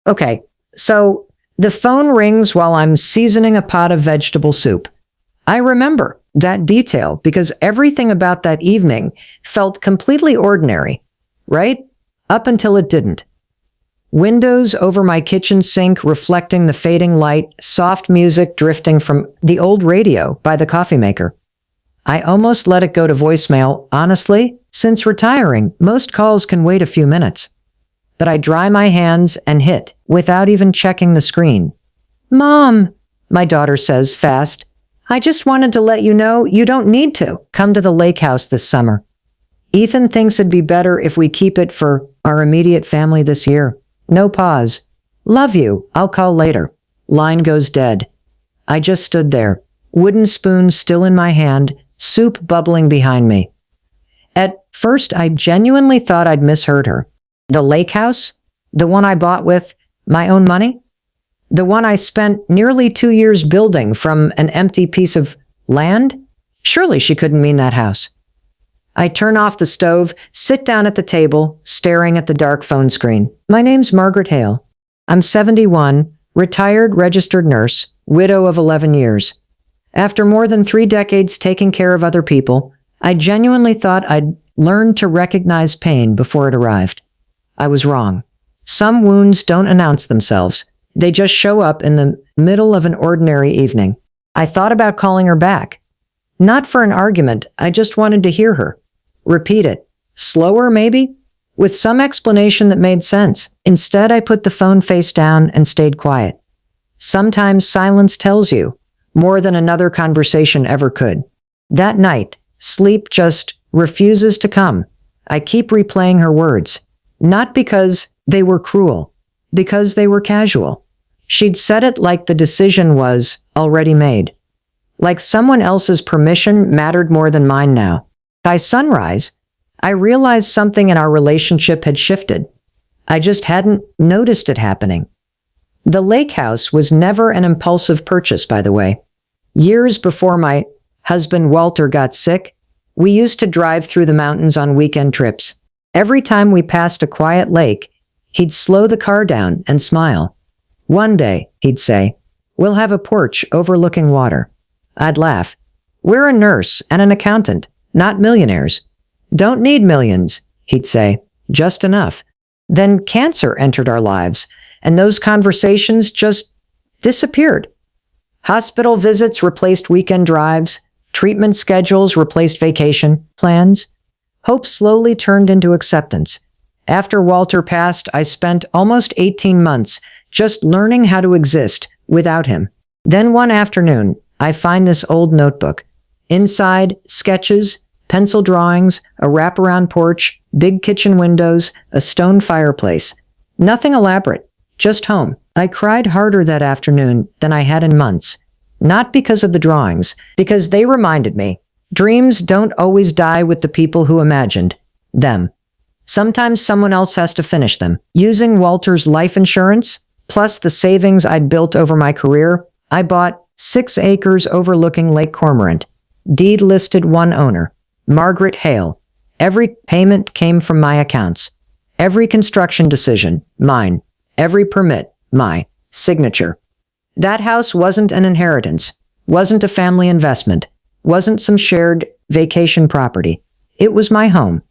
Okay, so the phone rings while I'm seasoning a pot of vegetable soup. I remember that detail because everything about that evening felt completely ordinary, right? Up until it didn't. Windows over my kitchen sink reflecting the fading light, soft music drifting from the old radio by the coffee maker. I almost let it go to voicemail, honestly, since retiring, most calls can wait a few minutes. But I dry my hands and hit, without even checking the screen. "Mom," my daughter says fast, "I just wanted to let you know you don't need to come to the lake house this summer. Ethan thinks it'd be better if we keep it for our immediate family this year." No pause. "Love you, I'll call later." Line goes dead. I just stood there, wooden spoon still in my hand, soup bubbling behind me. At first, I genuinely thought I'd misheard her. The lake house? The one I bought with my own money? The one I spent nearly 2 years building from an empty piece of land? Surely she couldn't mean that house. I turn off the stove, sit down at the table, staring at the dark phone screen. "My name's Margaret Hale. I'm 71, retired registered nurse, widow of 11 years. After more than 3 decades taking care of other people, I genuinely thought I'd learned to recognize pain before it arrived. I was wrong. Some wounds don't announce themselves. They just show up in the middle of an ordinary evening. I thought about calling her back. Not for an argument, I just wanted to hear her. Repeat it. Slower, maybe? With some explanation that made sense. Instead, I put the phone face down and stayed quiet. Sometimes silence tells you more than another conversation ever could. That night, sleep just refuses to come. I keep replaying her words. Not because they were cruel, because they were casual. She'd said it like the decision was already made. Like someone else's permission mattered more than mine now. By sunrise, I realized something in our relationship had shifted. I just hadn't noticed it happening. The lake house was never an impulsive purchase, by the way. Years before my husband Walter got sick, we used to drive through the mountains on weekend trips. Every time we passed a quiet lake, he'd slow the car down and smile. "One day," he'd say, "we'll have a porch overlooking water." I'd laugh. "We're a nurse and an accountant, not millionaires." "Don't need millions," he'd say, "just enough." Then cancer entered our lives, and those conversations just disappeared. Hospital visits replaced weekend drives, treatment schedules replaced vacation plans. Hope slowly turned into acceptance. After Walter passed, I spent almost 18 months just learning how to exist without him. Then one afternoon, I find this old notebook. Inside, sketches, pencil drawings, a wraparound porch, big kitchen windows, a stone fireplace. Nothing elaborate, just home. I cried harder that afternoon than I had in months. Not because of the drawings, because they reminded me, dreams don't always die with the people who imagined them. Sometimes someone else has to finish them. Using Walter's life insurance, plus the savings I'd built over my career, I bought 6 acres overlooking Lake Cormorant. Deed listed one owner, Margaret Hale. Every payment came from my accounts. Every construction decision, mine. Every permit, my signature. That house wasn't an inheritance, wasn't a family investment, wasn't some shared vacation property. It was my home.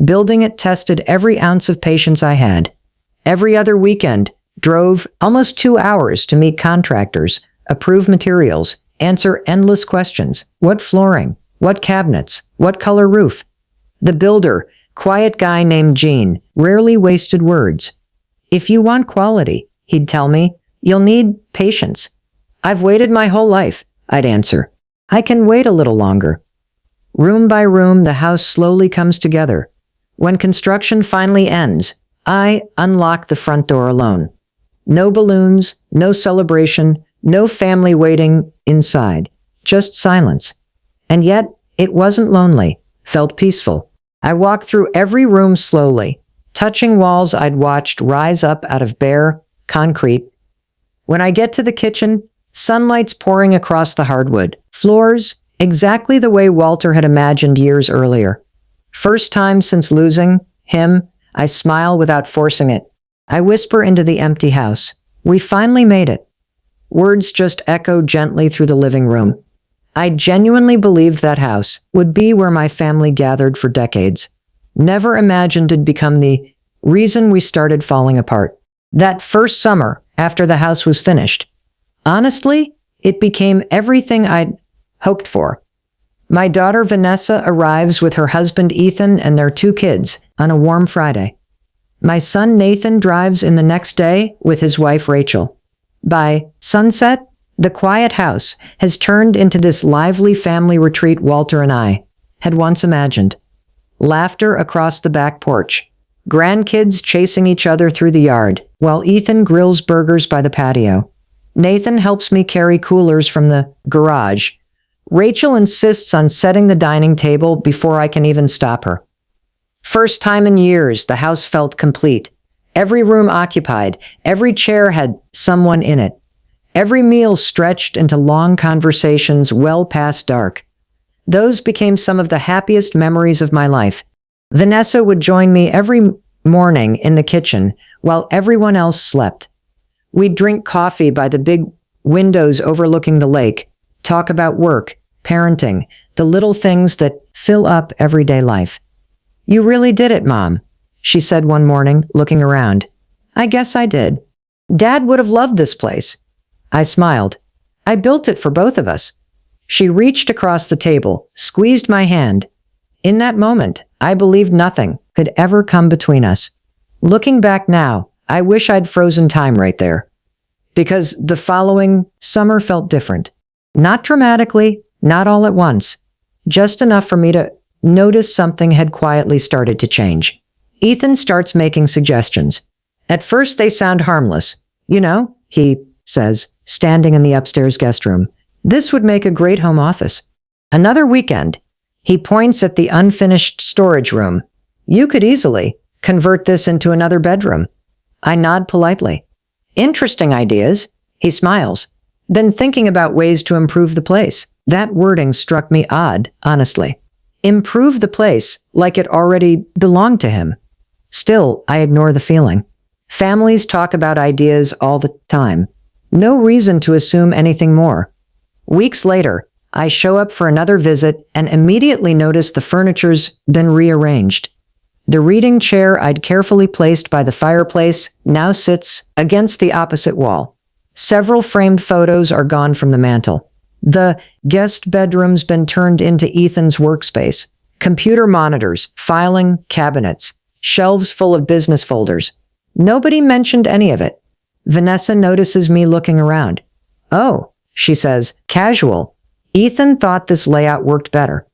Building it tested every ounce of patience I had. Every other weekend, drove almost 2 hours to meet contractors, approve materials, answer endless questions. What flooring? What cabinets? What color roof? The builder, quiet guy named Gene, rarely wasted words. "If you want quality," he'd tell me, "you'll need patience." "I've waited my whole life," I'd answer. "I can wait a little longer." Room by room, the house slowly comes together. When construction finally ends, I unlock the front door alone. No balloons, no celebration, no family waiting inside, just silence. And yet, it wasn't lonely, felt peaceful. I walked through every room slowly, touching walls I'd watched rise up out of bare concrete. When I get to the kitchen, sunlight's pouring across the hardwood floors, exactly the way Walter had imagined years earlier. First time since losing him, I smile without forcing it. I whisper into the empty house. We finally made it. Words just echo gently through the living room. I genuinely believed that house would be where my family gathered for decades. Never imagined it'd become the reason we started falling apart. That first summer, after the house was finished, honestly, it became everything I'd hoped for. My daughter Vanessa arrives with her husband Ethan and their 2 kids on a warm Friday. My son Nathan drives in the next day with his wife Rachel. By sunset, the quiet house has turned into this lively family retreat Walter and I had once imagined. Laughter across the back porch. Grandkids chasing each other through the yard, while Ethan grills burgers by the patio. Nathan helps me carry coolers from the garage. Rachel insists on setting the dining table before I can even stop her. First time in years, the house felt complete. Every room occupied, every chair had someone in it. Every meal stretched into long conversations well past dark. Those became some of the happiest memories of my life. Vanessa would join me every morning in the kitchen while everyone else slept. We'd drink coffee by the big windows overlooking the lake, talk about work, parenting, the little things that fill up everyday life. You really did it, Mom, she said one morning, looking around. I guess I did. Dad would have loved this place. I smiled. I built it for both of us. She reached across the table, squeezed my hand. In that moment, I believed nothing could ever come between us. Looking back now, I wish I'd frozen time right there. Because the following summer felt different. Not dramatically, not all at once. Just enough for me to notice something had quietly started to change. Ethan starts making suggestions. At first they sound harmless. You know, he says, standing in the upstairs guest room, this would make a great home office. Another weekend, he points at the unfinished storage room. You could easily convert this into another bedroom. I nod politely. Interesting ideas. He smiles. Then thinking about ways to improve the place. That wording struck me odd, honestly. Improve the place like it already belonged to him. Still, I ignore the feeling. Families talk about ideas all the time. No reason to assume anything more. Weeks later, I show up for another visit and immediately notice the furniture's been rearranged. The reading chair I'd carefully placed by the fireplace now sits against the opposite wall. Several framed photos are gone from the mantel. The guest bedroom's been turned into Ethan's workspace. Computer monitors, filing cabinets, shelves full of business folders. Nobody mentioned any of it. Vanessa notices me looking around. Oh, she says, casual. Ethan thought this layout worked better.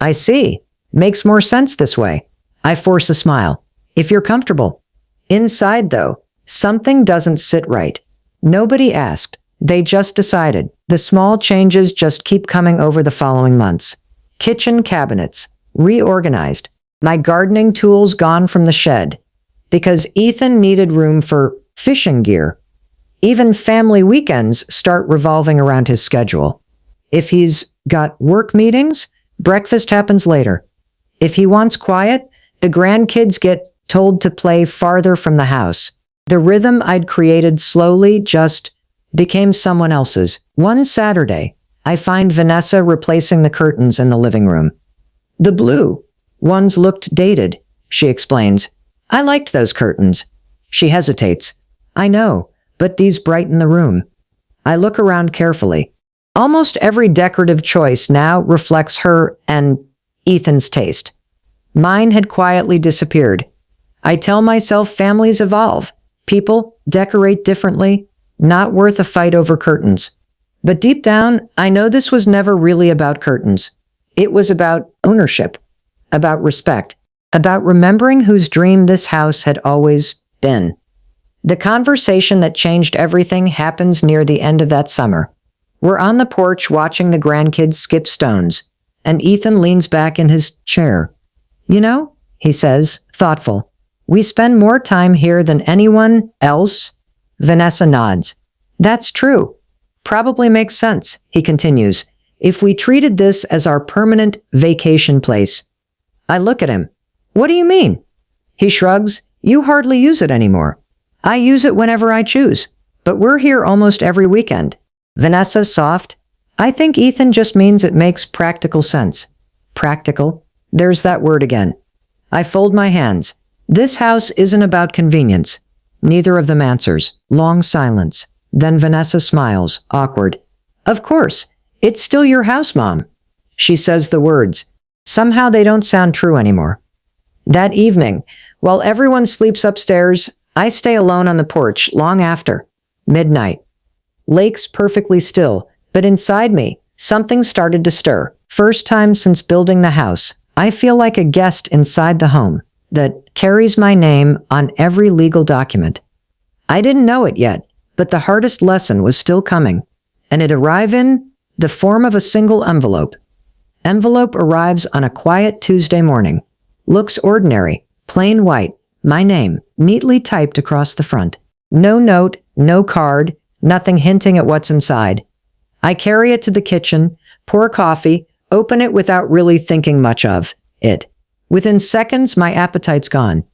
I see. Makes more sense this way. I force a smile. If you're comfortable. Inside, though, something doesn't sit right. Nobody asked. They just decided. The small changes just keep coming over the following months. Kitchen cabinets. Reorganized. My gardening tools gone from the shed. Because Ethan needed room for fishing gear. Even family weekends start revolving around his schedule. If he's got work meetings, breakfast happens later. If he wants quiet, the grandkids get told to play farther from the house. The rhythm I'd created slowly just became someone else's. One Saturday, I find Vanessa replacing the curtains in the living room. The blue ones looked dated, she explains. I liked those curtains. She hesitates. I know, but these brighten the room. I look around carefully. Almost every decorative choice now reflects her and Ethan's taste. Mine had quietly disappeared. I tell myself families evolve. People decorate differently. Not worth a fight over curtains. But deep down, I know this was never really about curtains. It was about ownership, about respect, about remembering whose dream this house had always been. The conversation that changed everything happens near the end of that summer. We're on the porch watching the grandkids skip stones, and Ethan leans back in his chair. You know, he says, thoughtful, we spend more time here than anyone else. Vanessa nods. That's true. Probably makes sense, he continues, if we treated this as our permanent vacation place. I look at him. What do you mean? He shrugs. You hardly use it anymore. I use it whenever I choose, but we're here almost every weekend. Vanessa, soft. I think Ethan just means it makes practical sense. Practical? There's that word again. I fold my hands. This house isn't about convenience. Neither of them answers. Long silence. Then Vanessa smiles, awkward. Of course. It's still your house, Mom. She says the words. Somehow they don't sound true anymore. That evening, while everyone sleeps upstairs, I stay alone on the porch long after. Midnight. Lake's perfectly still, but inside me, something started to stir. First time since building the house, I feel like a guest inside the home that carries my name on every legal document. I didn't know it yet, but the hardest lesson was still coming, and it arrived in the form of a single envelope. Envelope arrives on a quiet Tuesday morning. Looks ordinary, plain white, my name, neatly typed across the front. No note, no card, nothing hinting at what's inside. I carry it to the kitchen, pour coffee, open it without really thinking much of it. Within seconds, my appetite's gone.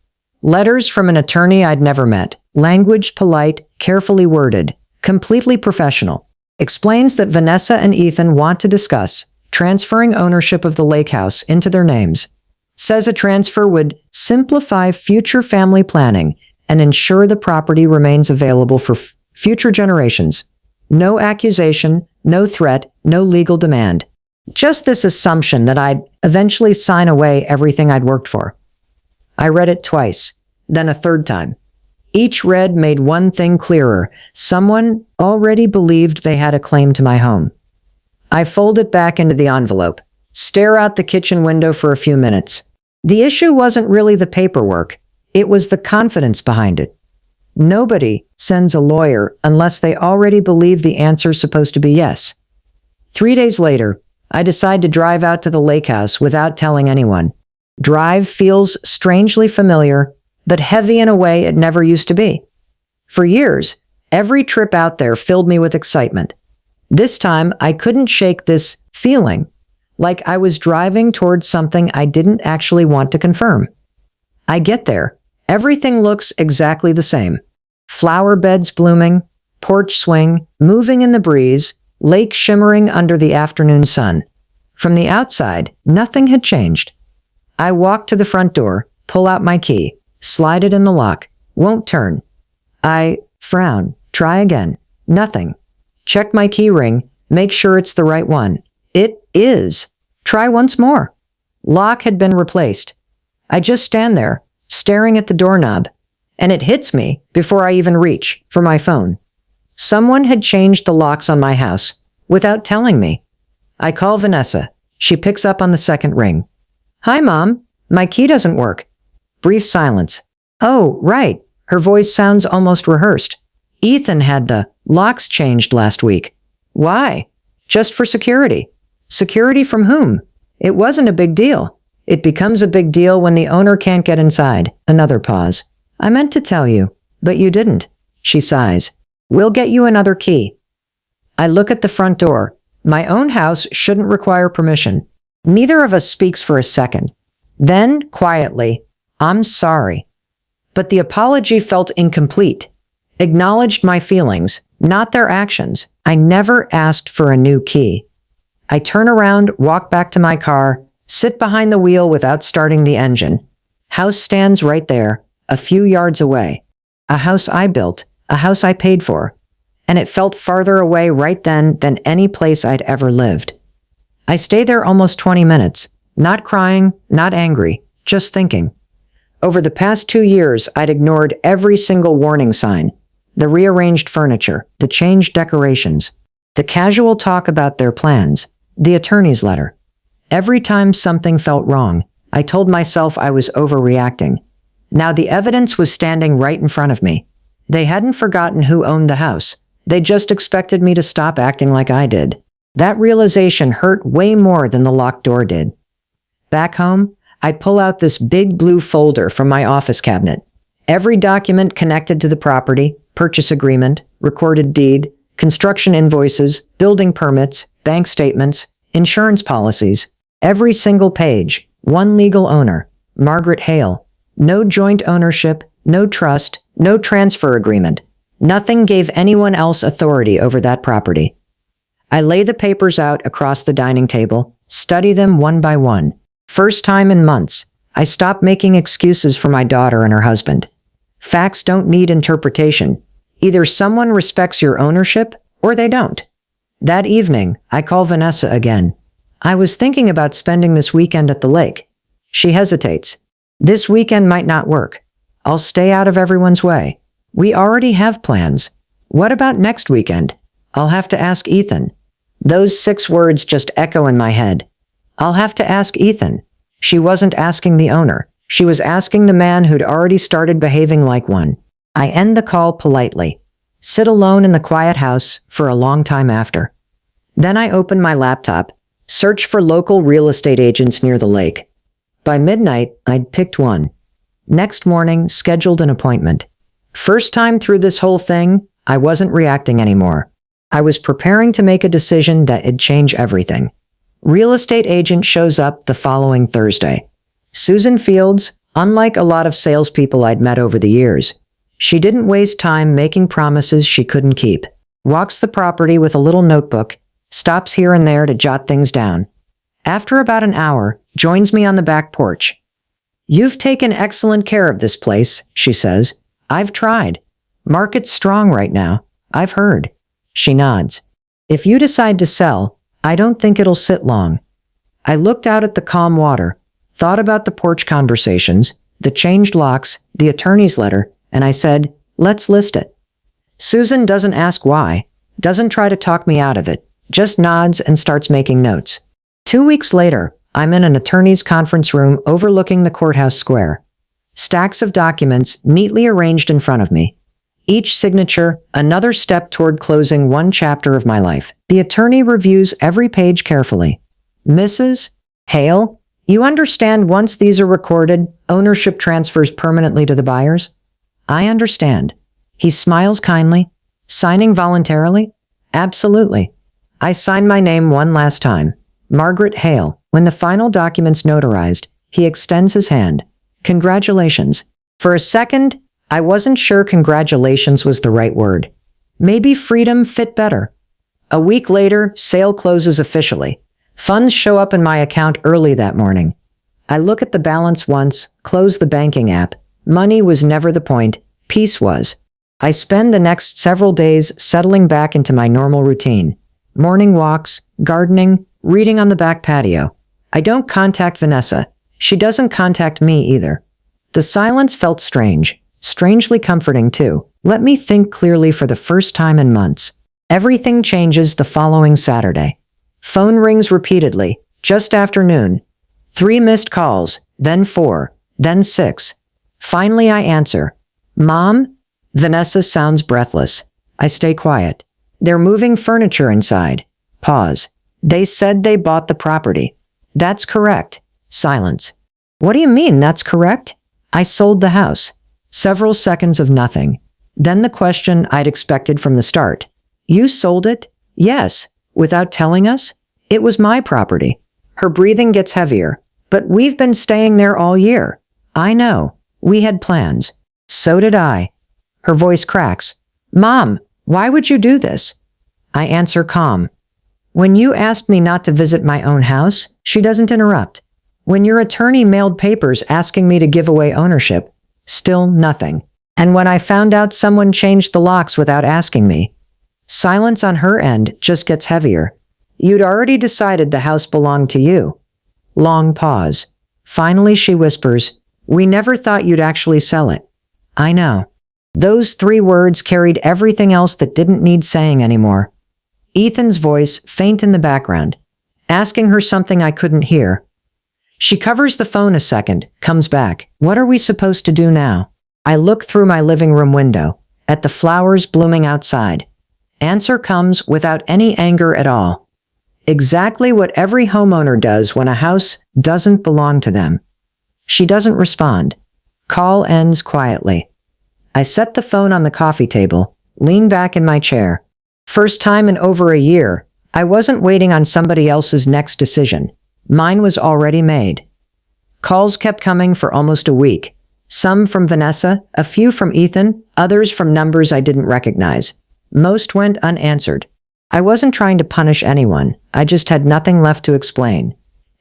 Letters from an attorney I'd never met. Language polite, carefully worded, completely professional. Explains that Vanessa and Ethan want to discuss transferring ownership of the lake house into their names. Says a transfer would simplify future family planning and ensure the property remains available for future generations. No accusation, no threat, no legal demand. Just this assumption that I'd eventually sign away everything I'd worked for. I read it twice, then a third time. Each read made one thing clearer. Someone already believed they had a claim to my home. I fold it back into the envelope, stare out the kitchen window for a few minutes. The issue wasn't really the paperwork. It was the confidence behind it. Nobody sends a lawyer unless they already believe the answer's supposed to be yes. 3 days later, I decide to drive out to the lake house without telling anyone. Drive feels strangely familiar, but heavy in a way it never used to be. For years, every trip out there filled me with excitement. This time, I couldn't shake this feeling, like I was driving towards something I didn't actually want to confirm. I get there. Everything looks exactly the same. Flower beds blooming, porch swing, moving in the breeze, lake shimmering under the afternoon sun. From the outside, nothing had changed. I walk to the front door, pull out my key, slide it in the lock, won't turn. I frown, try again, nothing. Check my key ring, make sure it's the right one. It is. Try once more. Lock had been replaced. I just stand there, staring at the doorknob, and it hits me before I even reach for my phone. Someone had changed the locks on my house without telling me. I call Vanessa. She picks up on the second ring. Hi, Mom. My key doesn't work. Brief silence. Oh, right. Her voice sounds almost rehearsed. Ethan had the locks changed last week. Why? Just for security. Security from whom? It wasn't a big deal. It becomes a big deal when the owner can't get inside. Another pause. I meant to tell you, but you didn't. She sighs. We'll get you another key. I look at the front door. My own house shouldn't require permission. Neither of us speaks for a second. Then, quietly, I'm sorry. But the apology felt incomplete. Acknowledged my feelings, not their actions. I never asked for a new key. I turn around, walk back to my car, sit behind the wheel without starting the engine. House stands right there, a few yards away. A house I built, a house I paid for. And it felt farther away right then than any place I'd ever lived. I stay there almost 20 minutes, not crying, not angry, just thinking. Over the past 2 years, I'd ignored every single warning sign. The rearranged furniture, the changed decorations, the casual talk about their plans, the attorney's letter. Every time something felt wrong, I told myself I was overreacting. Now the evidence was standing right in front of me. They hadn't forgotten who owned the house. They just expected me to stop acting like I did. That realization hurt way more than the locked door did. Back home, I pull out this big blue folder from my office cabinet. Every document connected to the property, purchase agreement, recorded deed, construction invoices, building permits, bank statements, insurance policies. Every single page, one legal owner, Margaret Hale. No joint ownership, no trust, No transfer agreement. Nothing gave anyone else authority over that property. I lay the papers out across the dining table, study them one by one. First time in months, I stopped making excuses for my daughter and her husband. Facts don't need interpretation. Either someone respects your ownership or they don't. That evening, I call Vanessa again. I was thinking about spending this weekend at the lake. She hesitates. This weekend might not work. I'll stay out of everyone's way. We already have plans. What about next weekend? I'll have to ask Ethan. Those 6 words just echo in my head. I'll have to ask Ethan. She wasn't asking the owner. She was asking the man who'd already started behaving like one. I end the call politely. Sit alone in the quiet house for a long time after. Then I open my laptop, search for local real estate agents near the lake. By midnight, I'd picked one. Next morning, scheduled an appointment. First time through this whole thing, I wasn't reacting anymore. I was preparing to make a decision that'd change everything. Real estate agent shows up the following Thursday. Susan Fields, unlike a lot of salespeople I'd met over the years, she didn't waste time making promises she couldn't keep. Walks the property with a little notebook, stops here and there to jot things down. After about an hour, joins me on the back porch. "You've taken excellent care of this place," she says. "I've tried. Market's strong right now. I've heard." She nods. "If you decide to sell, I don't think it'll sit long." I looked out at the calm water, thought about the porch conversations, the changed locks, the attorney's letter, and I said, "Let's list it." Susan doesn't ask why, doesn't try to talk me out of it, just nods and starts making notes. 2 weeks later, I'm in an attorney's conference room overlooking the courthouse square. Stacks of documents neatly arranged in front of me. Each signature, another step toward closing one chapter of my life. The attorney reviews every page carefully. "Mrs. Hale, you understand once these are recorded, ownership transfers permanently to the buyers?" "I understand." He smiles kindly. "Signing voluntarily?" "Absolutely." I sign my name one last time. Margaret Hale. When the final document's notarized, he extends his hand. "Congratulations." For a second, I wasn't sure congratulations was the right word. Maybe freedom fit better. A week later, sale closes officially. Funds show up in my account early that morning. I look at the balance once, close the banking app. Money was never the point, peace was. I spend the next several days settling back into my normal routine. Morning walks, gardening, reading on the back patio. I don't contact Vanessa. She doesn't contact me either. The silence felt strange, strangely comforting too. Let me think clearly for the first time in months. Everything changes the following Saturday. Phone rings repeatedly, just after noon. 3 missed calls, then 4, then 6. Finally I answer. "Mom?" Vanessa sounds breathless. I stay quiet. "They're moving furniture inside." Pause. "They said they bought the property." "That's correct." Silence. "What do you mean that's correct?" "I sold the house." Several seconds of nothing. Then the question I'd expected from the start. "You sold it?" "Yes." "Without telling us?" "It was my property." Her breathing gets heavier. "But we've been staying there all year." "I know. We had plans." "So did I." Her voice cracks. "Mom, why would you do this?" I answer calm. "When you asked me not to visit my own house," she doesn't interrupt. "When your attorney mailed papers asking me to give away ownership," still nothing. "And when I found out someone changed the locks without asking me." Silence on her end just gets heavier. "You'd already decided the house belonged to you." Long pause. Finally she whispers, "We never thought you'd actually sell it." I know. Those 3 words carried everything else that didn't need saying anymore. Ethan's voice, faint in the background, asking her something I couldn't hear. She covers the phone a second, comes back. "What are we supposed to do now?" I look through my living room window, at the flowers blooming outside. Answer comes without any anger at all. Exactly what every homeowner does when a house doesn't belong to them. She doesn't respond. Call ends quietly. I set the phone on the coffee table, lean back in my chair. First time in over a year, I wasn't waiting on somebody else's next decision. Mine was already made. Calls kept coming for almost a week. Some from Vanessa, a few from Ethan, others from numbers I didn't recognize. Most went unanswered. I wasn't trying to punish anyone. I just had nothing left to explain.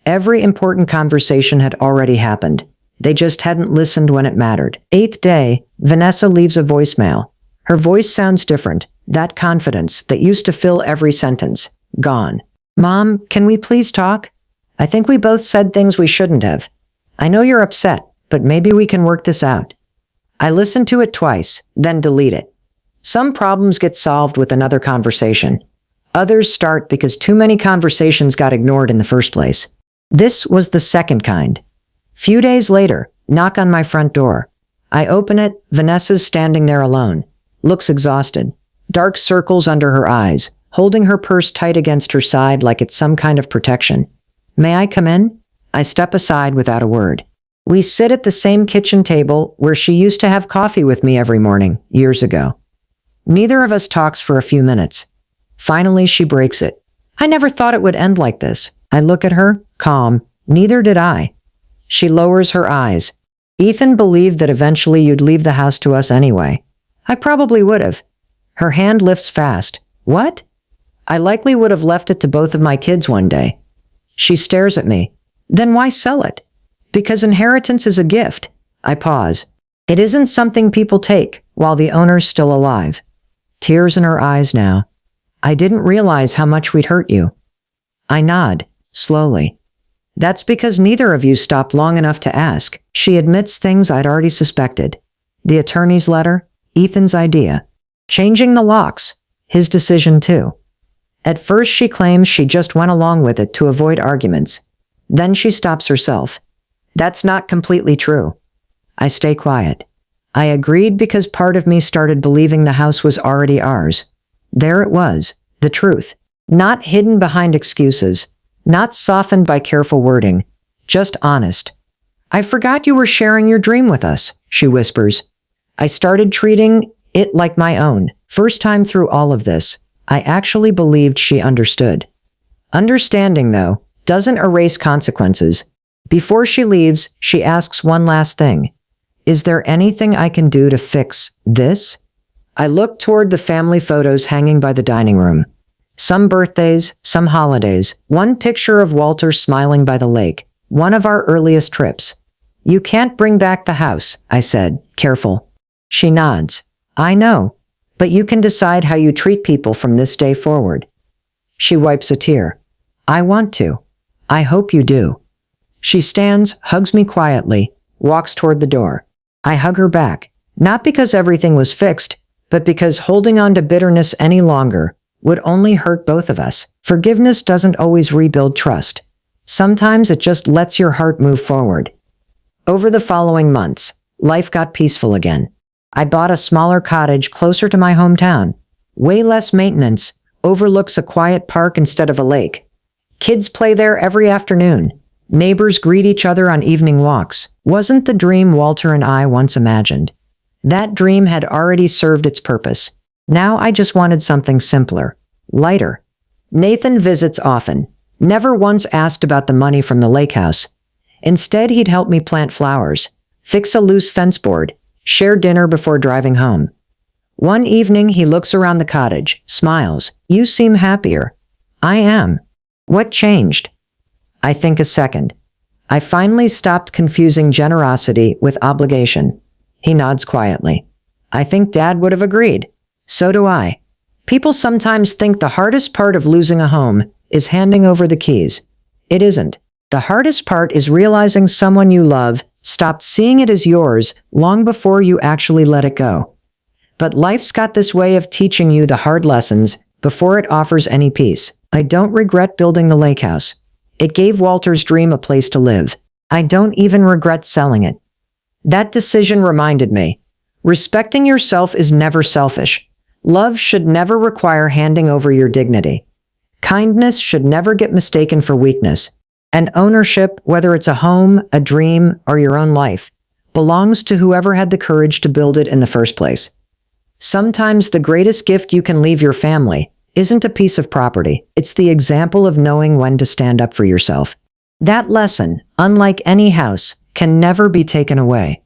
Every important conversation had already happened. They just hadn't listened when it mattered. 8th day, Vanessa leaves a voicemail. Her voice sounds different. That confidence that used to fill every sentence. Gone. Mom, can we please talk? I think we both said things we shouldn't have. I know you're upset, but maybe we can work this out. I listen to it twice, then delete it. Some problems get solved with another conversation. Others start because too many conversations got ignored in the first place. This was the second kind. Few days later, knock on my front door. I open it, Vanessa's standing there alone. Looks exhausted. Dark circles under her eyes, holding her purse tight against her side like it's some kind of protection. May I come in? I step aside without a word. We sit at the same kitchen table where she used to have coffee with me every morning, years ago. Neither of us talks for a few minutes. Finally, she breaks it. I never thought it would end like this. I look at her, calm. Neither did I. She lowers her eyes. Ethan believed that eventually you'd leave the house to us anyway. I probably would have. Her hand lifts fast. What? I likely would have left it to both of my kids one day. She stares at me. Then why sell it? Because inheritance is a gift. I pause. It isn't something people take while the owner's still alive. Tears in her eyes now. I didn't realize how much we'd hurt you. I nod, slowly. That's because neither of you stopped long enough to ask. She admits things I'd already suspected. The attorney's letter, Ethan's idea. Changing the locks, his decision too. At first she claims she just went along with it to avoid arguments. Then she stops herself. That's not completely true. I stay quiet. I agreed because part of me started believing the house was already ours. There it was, the truth. Not hidden behind excuses. Not softened by careful wording. Just honest. I forgot you were sharing your dream with us, she whispers. I started treating it like my own. First time through all of this, I actually believed she understood. Understanding, though, doesn't erase consequences. Before she leaves, she asks one last thing. Is there anything I can do to fix this? I look toward the family photos hanging by the dining room. Some birthdays, some holidays, one picture of Walter smiling by the lake, one of our earliest trips. You can't bring back the house, I said, careful. She nods. I know, but you can decide how you treat people from this day forward. She wipes a tear. I want to. I hope you do. She stands, hugs me quietly, walks toward the door. I hug her back, not because everything was fixed, but because holding on to bitterness any longer would only hurt both of us. Forgiveness doesn't always rebuild trust. Sometimes it just lets your heart move forward. Over the following months, life got peaceful again. I bought a smaller cottage closer to my hometown. Way less maintenance, overlooks a quiet park instead of a lake. Kids play there every afternoon. Neighbors greet each other on evening walks. Wasn't the dream Walter and I once imagined. That dream had already served its purpose. Now I just wanted something simpler, lighter. Nathan visits often. Never once asked about the money from the lake house. Instead, he'd help me plant flowers, fix a loose fence board, share dinner before driving home. One evening, he looks around the cottage, smiles. You seem happier. I am. What changed? I think a second. I finally stopped confusing generosity with obligation. He nods quietly. I think Dad would have agreed. So do I. People sometimes think the hardest part of losing a home is handing over the keys. It isn't. The hardest part is realizing someone you love stopped seeing it as yours long before you actually let it go. But life's got this way of teaching you the hard lessons before it offers any peace. I don't regret building the lake house. It gave Walter's dream a place to live. I don't even regret selling it. That decision reminded me, respecting yourself is never selfish. Love should never require handing over your dignity. Kindness should never get mistaken for weakness. And ownership, whether it's a home, a dream, or your own life, belongs to whoever had the courage to build it in the first place. Sometimes the greatest gift you can leave your family isn't a piece of property. It's the example of knowing when to stand up for yourself. That lesson, unlike any house, can never be taken away.